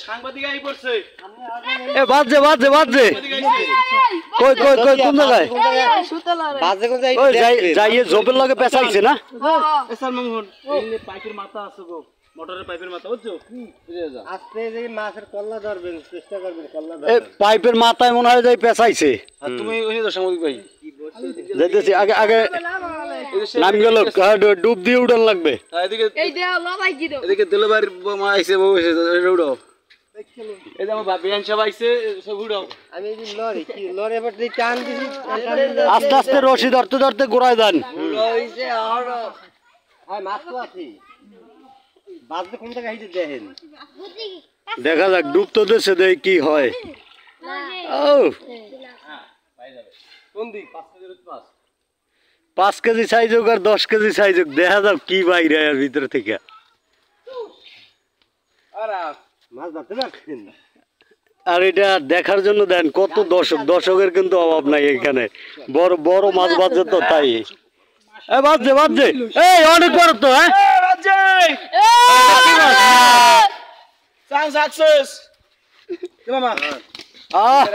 সাংবাদিক আই পড়ছে এ বাজে বাজে বাজে কই কই কই কোন জায়গায় বাজে কোন ওই যাইয়ে জবের লগে পেছাইছে না এসার মামুন এই পাইপের মাথা আছে গো মোটরের পাইপের মাথা বুঝছো আস্তে যে মাছের কল্লা ধরবেন চেষ্টা করবেন কল্লা এ পাইপের মাথায় মনে হয় যাই পেছাইছে আর তুমি ওই তো সাংবাদিক ভাই যাইতেছি আগে আগে নাম গেল ডুব দিয়ে উড়ান লাগবে এদিকে এই দে লবাই কি দাও এদিকে দিলবাড়ির মা আইছে বউ এসে উড়াও এই যে আমার বিয়ান সাহেব আইছে সব উড়াও আমি এই লরি কি লরি এবার যে টান দিছি আস্তে আস্তে রশি ধরতে ধরতে গোড়ায় দেন হইছে আর আয় মাছ তো আছে বাজে কোন জায়গায় হইছে দেখেন দেখা যাক ডুব তো দেশে দেই কি হয় ও কোন দিক 5 কেজির মাছ 5 কেজি সাইজ হোক আর 10 কেজি সাইজ হোক দেখা যাক কি বাইরে এর ভিতর থেকে আরে মাছ ধরতে পারছেন আর এটা দেখার জন্য দেন কত দর্শকের কিন্তু অভাব নাই এখানে বড় বড় মাছ বাজে তো তাই এ বাজে বাজে এই অনেক বড় তো হ্যাঁ বাজে সাং সাকসেস কি মামা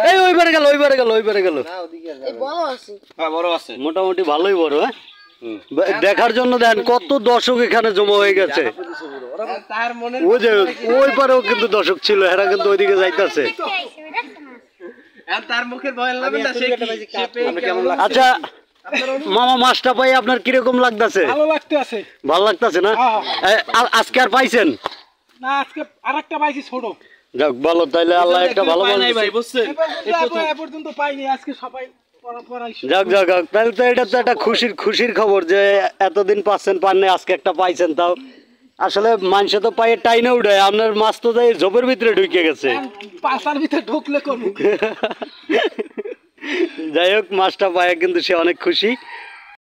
এই ওইবারে গেল ওইবারে গেল ওইবারে গেল না ওদিকে এই বড় আছে হ্যাঁ বড় আছে মোটামুটি ভালোই বড় হ্যাঁ দেখার জন্য দেন কত দর্শক এখানে জমা হয়ে গেছে তার মনে ওই যে ওই পারেও কিন্তু দর্শক ছিল এরা কিন্তু ওইদিকে যাইতেছে আর তার মুখের ভয় লাগবে না সে কি কেমন লাগে আচ্ছা মামা মাছটা পাই আপনার কিরকম লাগতেছে ভালো লাগতে আছে ভালো লাগতেছে না আজকে আর পাইছেন না আজকে আরেকটা পাইছি ছোট যাক ভালো তাইলে আল্লাহ একটা ভালো নাই মানুষ ভাই বুঝছেন এ পর্যন্ত পাইনি আজকে সবাই পড়াইছে যাক যাক যাক, তাহলে তো এটা তো একটা খুশির খবর যে এতদিন পাচ্ছেন পাননি আজকে একটা পাইছেন তাও আসলে মানুষ তো পায়ে টাইনে উঠায় আপনার মাছ তো যাই ঝোপের ভিতরে ঢুকে গেছে পাশার ভিতরে ঢুকলে করবো যাই হোক মাছটা পায়ে কিন্তু সে অনেক খুশি